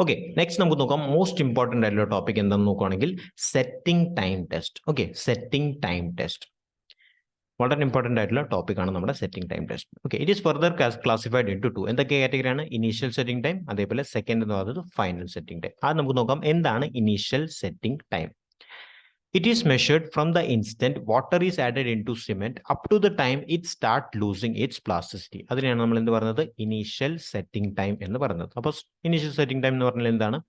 Okay, next നമുക്ക് നോക്കാം most important ആയിട്ടുള്ള ടോപ്പിക് എന്താണെന്ന് നോക്കുകയാണെങ്കിൽ setting time test. Okay, setting time test വളരെ ഇമ്പോർട്ടൻ്റ് ആയിട്ടുള്ള ടോപ്പിക്കാണ് നമ്മുടെ setting time test. Okay, it is further classified into എന്തൊക്കെ കാറ്റഗറിയാണ്? ഇനീഷ്യൽ സെറ്റിംഗ് ടൈം, അതേപോലെ സെക്കൻഡ് എന്ന് പറയുന്നത് ഫൈനൽ സെറ്റിംഗ് ടൈം. അത് നമുക്ക് നോക്കാം. എന്താണ് initial setting time? It is measured from the instant water is added into cement up to the time it start losing its plasticity. അതിനെയാണ് നമ്മൾ എന്ത് പറയുന്നത്? ഇനീഷ്യൽ സെറ്റിംഗ് ടൈം എന്ന് പറയുന്നത്. അപ്പോൾ ഇനീഷ്യൽ സെറ്റിംഗ് ടൈം എന്ന് പറഞ്ഞാൽ എന്താണ്?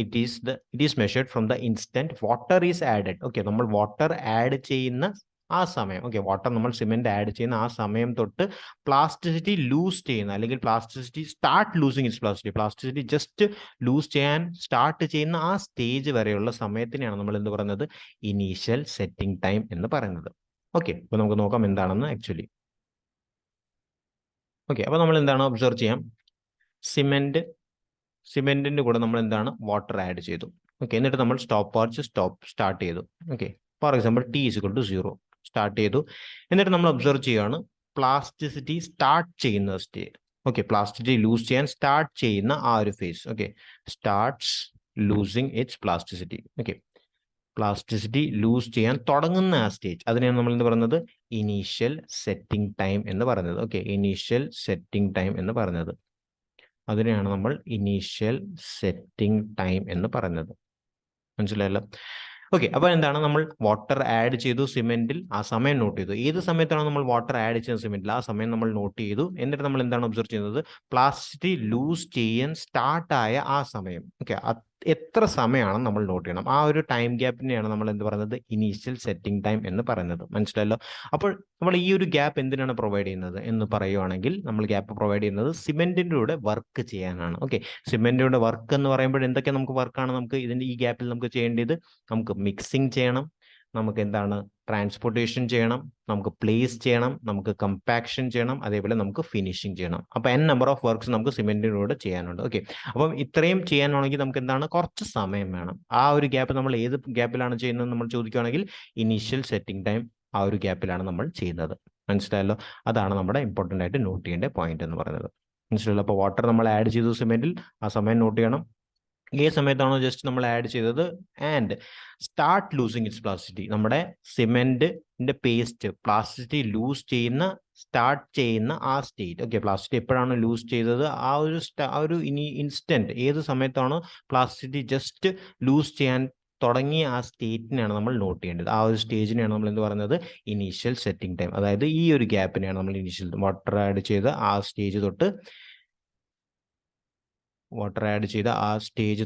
It is measured from the instant water is added. Okay, നമ്മൾ വാട്ടർ ആഡ് ചെയ്യുന്ന ആ സമയം, ഓക്കെ, വാട്ടർ നമ്മൾ സിമെന്റ് ആഡ് ചെയ്യുന്ന ആ സമയം തൊട്ട് പ്ലാസ്റ്റിസിറ്റി ലൂസ് ചെയ്യുന്ന, അല്ലെങ്കിൽ plasticity start losing its plasticity just lose ചെയ്യാൻ സ്റ്റാർട്ട് ചെയ്യുന്ന ആ സ്റ്റേജ് വരെയുള്ള സമയത്തിനെയാണ് നമ്മൾ എന്ത് പറയുന്നത്? ഇനീഷ്യൽ സെറ്റിംഗ് ടൈം എന്ന് പറയുന്നത്. ഓക്കെ, അപ്പോൾ നമുക്ക് നോക്കാം എന്താണെന്ന് ആക്ച്വലി. ഓക്കെ, അപ്പോൾ നമ്മൾ എന്താണ് ഒബ്സർവ് ചെയ്യാം? സിമെന്റിന്റെ കൂടെ നമ്മൾ എന്താണ്? വാട്ടർ ആഡ് ചെയ്തു. ഓക്കെ, എന്നിട്ട് നമ്മൾ സ്റ്റാർട്ട് ചെയ്തു. Okay, for example T is equal to 0 start ചെയ്തു. എന്നിട്ട് നമ്മൾ ഒബ്സർവ് ചെയ്യുകയാണ് പ്ലാസ്റ്റിസിറ്റി സ്റ്റാർട്ട് ചെയ്യുന്ന സ്റ്റേജ്. ഓക്കെ, പ്ലാസ്റ്റിസിറ്റി ലൂസ് ചെയ്യാൻ സ്റ്റാർട്ട് ചെയ്യുന്ന ആ ഒരു phase. Okay, starts losing its plasticity. Okay, plasticity lose ചെയ്യാൻ തുടങ്ങുന്ന ആ സ്റ്റേജ്, അതിനെയാണ് നമ്മൾ എന്ത് പറയുന്നത്? ഇനീഷ്യൽ സെറ്റിംഗ് ടൈം എന്ന് പറയുന്നത്. ഓക്കെ, ഇനീഷ്യൽ സെറ്റിംഗ് ടൈം എന്ന് പറയുന്നത്, അതിനെയാണ് നമ്മൾ ഇനീഷ്യൽ സെറ്റിംഗ് ടൈം എന്ന് പറയുന്നത്. മനസ്സിലായല്ലോ? ഓക്കെ, അപ്പോൾ എന്താണ്? നമ്മൾ വാട്ടർ ആഡ് ചെയ്തു സിമെന്റിൽ, ആ സമയം നോട്ട് ചെയ്തു. ഏത് സമയത്താണ് നമ്മൾ വാട്ടർ ആഡ് ചെയ്യുന്ന സിമെന്റിൽ, ആ സമയം നമ്മൾ നോട്ട് ചെയ്തു. എന്നിട്ട് നമ്മൾ എന്താണ് ഒബ്സർവ് ചെയ്യുന്നത്? പ്ലാസ്റ്റിസിറ്റി ലൂസ് ചെയ്യാൻ സ്റ്റാർട്ടായ ആ സമയം. ഓക്കെ, എത്ര സമയമാണ് നമ്മൾ നോട്ട് ചെയ്യണം? ആ ഒരു ടൈം ഗ്യാപ്പിനെയാണ് നമ്മൾ എന്ത് പറയുന്നത്? ഇനീഷ്യൽ സെറ്റിംഗ് ടൈം എന്ന് പറയുന്നത്. മനസ്സിലായല്ലോ? അപ്പോൾ നമ്മൾ ഈ ഒരു ഗ്യാപ്പ് എന്തിനാണ് പ്രൊവൈഡ് ചെയ്യുന്നത് എന്ന് പറയുവാണെങ്കിൽ, നമ്മൾ ഗ്യാപ്പ് പ്രൊവൈഡ് ചെയ്യുന്നത് സിമെന്റിൻ്റെ കൂടെ വർക്ക് ചെയ്യാനാണ്. ഓക്കെ, സിമെന്റിൻ്റെ വർക്ക് എന്ന് പറയുമ്പോൾ എന്തൊക്കെ നമുക്ക് വർക്കാണ് നമുക്ക് ഇതിൻ്റെ ഈ ഗ്യാപ്പിൽ നമുക്ക് ചെയ്യേണ്ടത്? നമുക്ക് മിക്സിംഗ് ചെയ്യണം, നമുക്ക് എന്താണ് ട്രാൻസ്പോർട്ടേഷൻ ചെയ്യണം, നമുക്ക് പ്ലേസ് ചെയ്യണം, നമുക്ക് കമ്പാക്ഷൻ ചെയ്യണം, അതേപോലെ നമുക്ക് ഫിനിഷിംഗ് ചെയ്യണം. അപ്പോൾ n നമ്പർ ഓഫ് വർക്ക്സ് നമുക്ക് സിമെന്റിനോട് ചെയ്യാനുണ്ട്. ഓക്കെ, അപ്പം ഇത്രയും ചെയ്യാനാണെങ്കിൽ നമുക്ക് എന്താണ്? കുറച്ച് സമയം വേണം. ആ ഒരു ഗ്യാപ്പ് നമ്മൾ ഏത് ഗ്യാപ്പിലാണ് ചെയ്യുന്നത് നമ്മൾ ചോദിക്കുകയാണെങ്കിൽ ഇനീഷ്യൽ സെറ്റിംഗ് ടൈം ആ ഒരു ഗ്യാപ്പിലാണ് നമ്മൾ ചെയ്യുന്നത്. മനസ്സിലായല്ലോ? അതാണ് നമ്മുടെ ഇമ്പോർട്ടൻ്റ് ആയിട്ട് നോട്ട് ചെയ്യേണ്ട പോയിന്റ് എന്ന് പറയുന്നത്. മനസ്സിലായല്ലോ? അപ്പോൾ വാട്ടർ നമ്മൾ ആഡ് ചെയ്തു സിമെന്റിൽ, ആ സമയം നോട്ട് ചെയ്യണം. ഏത് സമയത്താണോ ജസ്റ്റ് നമ്മൾ ആഡ് ചെയ്തത്, and start losing its plasticity, നമ്മുടെ സിമെന്റിന്റെ പേസ്റ്റ് പ്ലാസ്റ്റിസിറ്റി ലൂസ് ചെയ്യുന്ന സ്റ്റാർട്ട് ചെയ്യുന്ന ആ സ്റ്റേറ്റ്. ഓക്കെ, പ്ലാസ്റ്റിസിറ്റി എപ്പോഴാണ് ലൂസ് ചെയ്തത്? ആ ഒരു ഇൻസ്റ്റന്റ് ഏത് സമയത്താണോ പ്ലാസ്റ്റിസിറ്റി ജസ്റ്റ് ലൂസ് ചെയ്യാൻ തുടങ്ങിയ ആ സ്റ്റേറ്റിനെയാണ് നമ്മൾ നോട്ട് ചെയ്യേണ്ടത്. ആ ഒരു സ്റ്റേജിനെയാണ് നമ്മൾ എന്ത് പറയുന്നത്? Initial setting time. അതായത് ഈ ഒരു ഗ്യാപ്പിനെയാണ് നമ്മൾ ഇനീഷ്യൽ വാട്ടർ ആഡ് ചെയ്ത് ആ സ്റ്റേജ്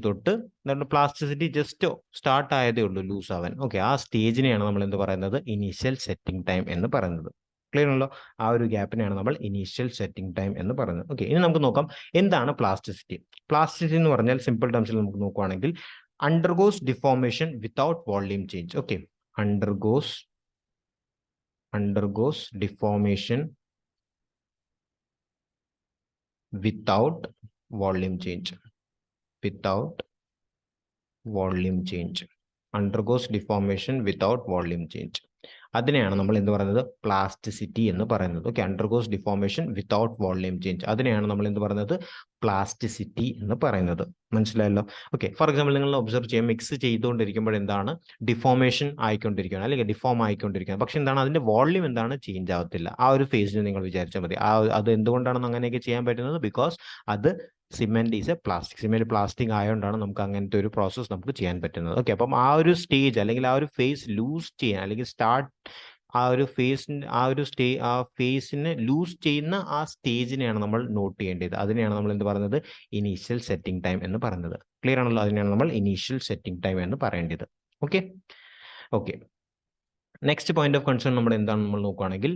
തൊട്ട് എന്താണ് പ്ലാസ്റ്റിസിറ്റി ജസ്റ്റ് സ്റ്റാർട്ട് ആയതേ ഉള്ളൂ ലൂസ് ആവാൻ. ഓക്കെ, ആ സ്റ്റേജിനെയാണ് നമ്മൾ എന്ത് പറയുന്നത്? ഇനീഷ്യൽ സെറ്റിംഗ് ടൈം എന്ന് പറയുന്നത്. ക്ലിയർ ആണല്ലോ? ആ ഒരു ഗ്യാപ്പിനെയാണ് നമ്മൾ ഇനീഷ്യൽ സെറ്റിംഗ് ടൈം എന്ന് പറയുന്നത്. ഓക്കെ, ഇനി നമുക്ക് നോക്കാം എന്താണ് പ്ലാസ്റ്റിസിറ്റി. പ്ലാസ്റ്റിസിറ്റി എന്ന് പറഞ്ഞാൽ സിമ്പിൾ ടേംസിൽ നമുക്ക് നോക്കുകയാണെങ്കിൽ undergoes deformation without volume change. Okay, undergoes deformation without volume change. Undergoes deformation without volume change. അതിനെയാണ് നമ്മൾ എന്ത് പറയുന്നത്? പ്ലാസ്റ്റിസിറ്റി എന്ന് പറയുന്നത്. Okay, undergoes deformation without volume change, അതിനെയാണ് നമ്മൾ എന്ത് പറയുന്നത്? പ്ലാസ്റ്റിസിറ്റി എന്ന് പറയുന്നത്. മനസ്സിലായല്ലോ? ഓക്കെ, ഫോർ എക്സാമ്പിൾ നിങ്ങൾ ഒബ്സർവ് ചെയ്യാം, മിക്സ് ചെയ്തുകൊണ്ടിരിക്കുമ്പോൾ എന്താണ്? ഡിഫോർമേഷൻ ആയിക്കൊണ്ടിരിക്കുകയാണ്, അല്ലെങ്കിൽ ഡിഫോം ആയിക്കൊണ്ടിരിക്കുകയാണ്. പക്ഷെ എന്താണ്? അതിന്റെ വോളിയം എന്താണ്? ചേഞ്ച് ആവത്തില്ല. ആ ഒരു ഫേസിന് നിങ്ങൾ വിചാരിച്ചാൽ മതി. അത് എന്തുകൊണ്ടാണ് അങ്ങനെയൊക്കെ ചെയ്യാൻ പറ്റുന്നത്? ബിക്കോസ് അത് cement is A plastic. Cement plastic ആയതുകൊണ്ടാണ് നമുക്ക് അങ്ങനത്തെ ഒരു പ്രോസസ്സ് നമുക്ക് ചെയ്യാൻ പറ്റുന്നത്. ഓക്കെ, അപ്പം ആ ഒരു സ്റ്റേജ് അല്ലെങ്കിൽ ആ ഒരു ഫേസ് ലൂസ് ചെയ്യാൻ, അല്ലെങ്കിൽ ആ ഫേസിനെ ലൂസ് ചെയ്യുന്ന ആ സ്റ്റേജിനെയാണ് നമ്മൾ നോട്ട് ചെയ്യേണ്ടത്. അതിനെയാണ് നമ്മൾ എന്ത് പറയുന്നത്? ഇനീഷ്യൽ സെറ്റിംഗ് ടൈം എന്ന് പറയുന്നത്. ക്ലിയർ ആണല്ലോ? അതിനെയാണ് നമ്മൾ ഇനീഷ്യൽ സെറ്റിംഗ് ടൈം എന്ന് പറയേണ്ടത്. Okay, next point of concern നമ്മൾ എന്താണ് നമ്മൾ നോക്കുകയാണെങ്കിൽ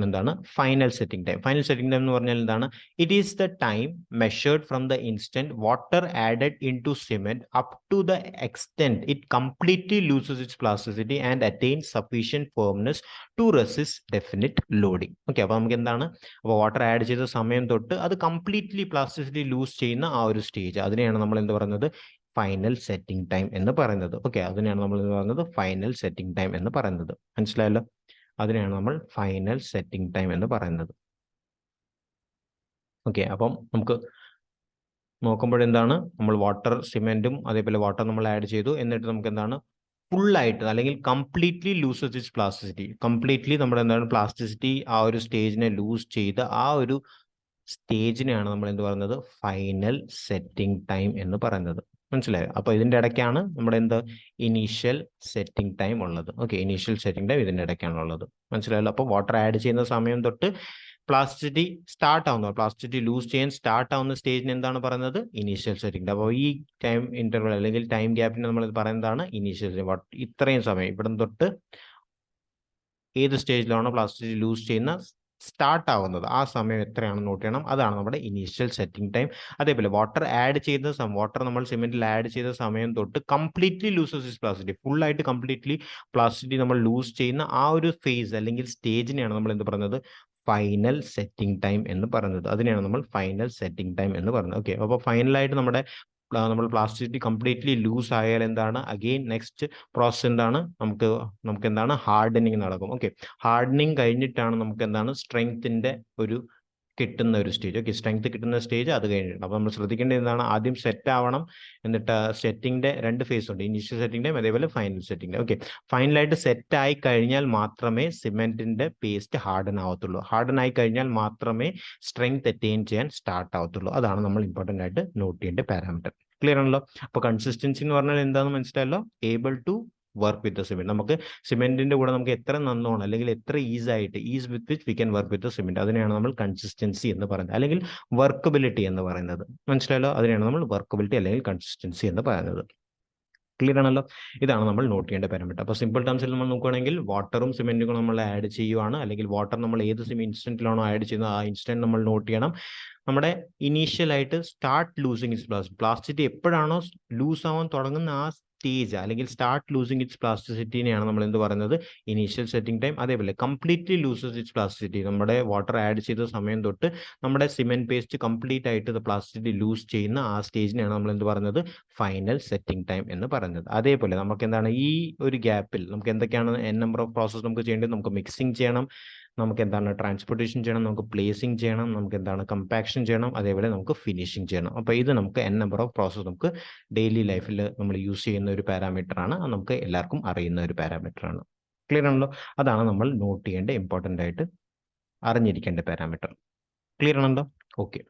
എന്താണ്? Final setting time. Final setting time എന്ന് പറഞ്ഞാൽ എന്താണ്? It is the time measured from the instant water added into cement up to the extent it completely loses its plasticity and attains sufficient firmness to resist definite loading. Okay, അപ്പോൾ നമുക്ക് എന്താണ്? അപ്പോൾ water add ചെയ്ത സമയം തൊട്ട് അത് completely plasticity lose ചെയ്യുന്ന ആ ഒരു സ്റ്റേജ്, അതിനെയാണ് നമ്മൾ എന്ത് പറയുന്നത്? ഫൈനൽ സെറ്റിംഗ് ടൈം എന്ന് പറയുന്നത്. ഓക്കെ, അതിനെയാണ് നമ്മൾ എന്ത് പറയുന്നത്? ഫൈനൽ സെറ്റിംഗ് ടൈം എന്ന് പറയുന്നത്. മനസ്സിലായല്ലോ? അതിനെയാണ് നമ്മൾ ഫൈനൽ സെറ്റിംഗ് ടൈം എന്ന് പറയുന്നത്. ഓക്കെ, അപ്പം നമുക്ക് നോക്കുമ്പോഴെന്താണ്, നമ്മൾ വാട്ടർ സിമെന്റും അതേപോലെ വാട്ടർ നമ്മൾ ആഡ് ചെയ്തു. എന്നിട്ട് നമുക്ക് എന്താണ്, ഫുള്ളായിട്ട് അല്ലെങ്കിൽ completely loses its plasticity. Completely നമ്മുടെ എന്താണ് പ്ലാസ്റ്റിസിറ്റി ആ ഒരു സ്റ്റേജിനെ ലൂസ് ചെയ്ത് ആ ഒരു സ്റ്റേജിനെയാണ് നമ്മൾ എന്ത് പറയുന്നത്, ഫൈനൽ സെറ്റിംഗ് ടൈം എന്ന് പറയുന്നത്. മനസ്സിലായോ? അപ്പൊ ഇതിന്റെ ഇടയ്ക്കാണ് നമ്മുടെ എന്ത് ഇനീഷ്യൽ സെറ്റിംഗ് ടൈം ഉള്ളത്. ഓക്കെ, ഇനീഷ്യൽ സെറ്റിംഗ് ടൈം ഇതിന്റെ ഇടയ്ക്കാണ് ഉള്ളത്. മനസ്സിലായല്ലോ? അപ്പോൾ വാട്ടർ ആഡ് ചെയ്യുന്ന സമയം തൊട്ട് പ്ലാസ്റ്റിസിറ്റി സ്റ്റാർട്ട് ആവുന്ന, പ്ലാസ്റ്റിസിറ്റി ലൂസ് ചെയ്യാൻ സ്റ്റാർട്ട് ആവുന്ന സ്റ്റേജിന് എന്താണ് പറയുന്നത്, ഇനീഷ്യൽ സെറ്റിംഗ്. അപ്പോൾ ഈ ടൈം ഇന്റർവൽ അല്ലെങ്കിൽ ടൈം ഗ്യാപ്പിന് നമ്മൾ പറയുന്നതാണ് ഇനീഷ്യൽ. ഇത്രയും സമയം ഇവിടെ തൊട്ട് ഏത് സ്റ്റേജിലാണോ പ്ലാസ്റ്റിസിറ്റി ലൂസ് ചെയ്യുന്ന സ്റ്റാർട്ട് ആവുന്നത് ആ സമയം എത്രയാണെന്ന് നോട്ട് ചെയ്യണം. അതാണ് നമ്മുടെ ഇനീഷ്യൽ സെറ്റിംഗ് ടൈം. അതേപോലെ വാട്ടർ ആഡ് ചെയ്ത വാട്ടർ നമ്മൾ സിമെന്റിൽ ആഡ് ചെയ്ത സമയം തൊട്ട് കംപ്ലീറ്റ്ലി ലൂസസ് ഇസ് പ്ലാസ്റ്റിസിറ്റി, ഫുള്ളായിട്ട് കംപ്ലീറ്റ്ലി പ്ലാസ്റ്റിസിറ്റി നമ്മൾ ലൂസ് ചെയ്യുന്ന ആ ഒരു ഫേസ് അല്ലെങ്കിൽ സ്റ്റേജിനെയാണ് നമ്മൾ എന്ത് പറയുന്നത്, ഫൈനൽ സെറ്റിംഗ് ടൈം എന്ന് പറയുന്നത്. അതിനെയാണ് നമ്മൾ ഫൈനൽ സെറ്റിംഗ് ടൈം എന്ന് പറയുന്നത്. ഓക്കെ, അപ്പോൾ ഫൈനലായിട്ട് നമ്മൾ പ്ലാസ്റ്റിസിറ്റി കംപ്ലീറ്റ്ലി ലൂസ് ആയാൽ എന്താണ്, അഗെയിൻ നെക്സ്റ്റ് പ്രോസസ് എന്താണ്, നമുക്ക് എന്താണ് ഹാർഡനിങ് നടക്കും. ഓക്കെ, ഹാർഡനിങ് കഴിഞ്ഞിട്ടാണ് നമുക്ക് എന്താണ് സ്ട്രെങ്ത്തിന്റെ ഒരു കിട്ടുന്ന ഒരു സ്റ്റേജ്. ഓക്കെ, സ്ട്രെങ്ത് കിട്ടുന്ന സ്റ്റേജ് അത് കഴിഞ്ഞിട്ടുണ്ട്. അപ്പോൾ നമ്മൾ ശ്രദ്ധിക്കേണ്ടത് എന്താണ്, ആദ്യം സെറ്റ് ആവണം. എന്നിട്ട് സെറ്റിംഗിന്റെ രണ്ട് ഫേസ് ഉണ്ട്, ഇനീഷ്യൽ സെറ്റിംഗ് ടൈം അതേപോലെ ഫൈനൽ സെറ്റിംഗ് ടൈം. ഓക്കെ, ഫൈനലായിട്ട് സെറ്റ് ആയി കഴിഞ്ഞാൽ മാത്രമേ സിമെന്റിന്റെ പേസ്റ്റ് ഹാർഡൻ ആവത്തുള്ളൂ. ഹാർഡൻ ആയി കഴിഞ്ഞാൽ മാത്രമേ സ്ട്രെങ്ത് അറ്റൈൻ ചെയ്യാൻ സ്റ്റാർട്ട് ആവത്തുള്ളൂ. അതാണ് നമ്മൾ ഇമ്പോർട്ടൻ്റ് ആയിട്ട് നോട്ട് ചെയ്യേണ്ട പാരാമീറ്റർ. ക്ലിയർ ആണല്ലോ? അപ്പോൾ കൺസിസ്റ്റൻസി എന്ന് പറഞ്ഞാൽ എന്താണെന്ന് മനസ്സിലായല്ലോ. Able to work with the cement. നമുക്ക് സിമെന്റിന്റെ കൂടെ നമുക്ക് എത്ര നന്നോണം അല്ലെങ്കിൽ എത്ര ease with which we can work with the cement, അതിനെയാണ് നമ്മൾ കൺസിസ്റ്റൻസി എന്ന് പറയുന്നത്, അല്ലെങ്കിൽ വർക്കബിലിറ്റി എന്ന് പറയുന്നത്. മനസ്സിലായല്ലോ? അതിനെയാണ് നമ്മൾ വർക്കബിലിറ്റി അല്ലെങ്കിൽ കൺസിസ്റ്റൻസി എന്ന് പറയുന്നത്. ക്ലിയർ ആണല്ലോ? ഇതാണ് നമ്മൾ നോട്ട് ചെയ്യേണ്ട പാരാമീറ്റർ. അപ്പോൾ സിമ്പിൾ ടേംസിൽ നമ്മൾ നോക്കുകയാണെങ്കിൽ വാട്ടറും സിമെന്റും നമ്മൾ ആഡ് ചെയ്യുവാണ്, അല്ലെങ്കിൽ വാട്ടർ നമ്മൾ ഏത് ഇൻസ്റ്റന്റിലാണോ ആഡ് ചെയ്യുന്നത് ആ ഇൻസ്റ്റന്റ് നമ്മൾ നോട്ട് ചെയ്യണം. നമ്മുടെ ഇനീഷ്യൽ ആയിട്ട് സ്റ്റാർട്ട് ലൂസിങ് ഇറ്റ്സ് പ്ലാസ്റ്റിസിറ്റി എപ്പോഴാണോ ലൂസ് ആവാൻ തുടങ്ങുന്ന ആ സ്റ്റേജ് അല്ലെങ്കിൽ സ്റ്റാർട്ട് ലൂസിങ് ഇറ്റ്സ് പ്ലാസ്റ്റിസിറ്റിനെയാണ് നമ്മൾ എന്ത് പറയുന്നത്, ഇനീഷ്യൽ സെറ്റിംഗ് ടൈം. അതേപോലെ കംപ്ലീറ്റ്ലി ലൂസസ് ഇറ്റ്സ് പ്ലാസ്റ്റിസിറ്റി, നമ്മുടെ വാട്ടർ ആഡ് ചെയ്ത സമയം തൊട്ട് നമ്മുടെ സിമെന്റ് പേസ്റ്റ് കംപ്ലീറ്റ് ആയിട്ട് പ്ലാസ്റ്റിസിറ്റി ലൂസ് ചെയ്യുന്ന ആ സ്റ്റേജിനെയാണ് നമ്മൾ എന്ത് പറയുന്നത്, ഫൈനൽ സെറ്റിംഗ് ടൈം എന്ന് പറയുന്നത്. അതേപോലെ നമുക്ക് എന്താണ് ഈ ഒരു ഗ്യാപ്പിൽ നമുക്ക് എന്തൊക്കെയാണ് നമ്പർ ഓഫ് പ്രോസസ് നമുക്ക് ചെയ്യേണ്ടത്, നമുക്ക് മിക്സിംഗ് ചെയ്യണം, നമുക്ക് എന്താണ് ട്രാൻസ്പോർട്ടേഷൻ ചെയ്യണം, നമുക്ക് പ്ലേസിംഗ് ചെയ്യണം, നമുക്ക് എന്താണ് കമ്പാക്ഷൻ ചെയ്യണം, അതേപോലെ നമുക്ക് ഫിനിഷിംഗ് ചെയ്യണം. അപ്പോൾ ഇത് നമുക്ക് നമ്പർ ഓഫ് പ്രോസസ് നമുക്ക് ഡെയിലി ലൈഫിൽ നമ്മൾ യൂസ് ചെയ്യുന്ന ഒരു പാരാമീറ്റർ ആണ്. നമുക്ക് എല്ലാവർക്കും അറിയുന്ന ഒരു പാരാമീറ്റർ ആണ്. ക്ലിയർ ആണല്ലോ? അതാണ് നമ്മൾ നോട്ട് ചെയ്യേണ്ട ഇമ്പോർട്ടൻ്റ് ആയിട്ട് അറിഞ്ഞിരിക്കേണ്ട പാരാമീറ്റർ. ക്ലിയർ ആണല്ലോ? ഓക്കെ.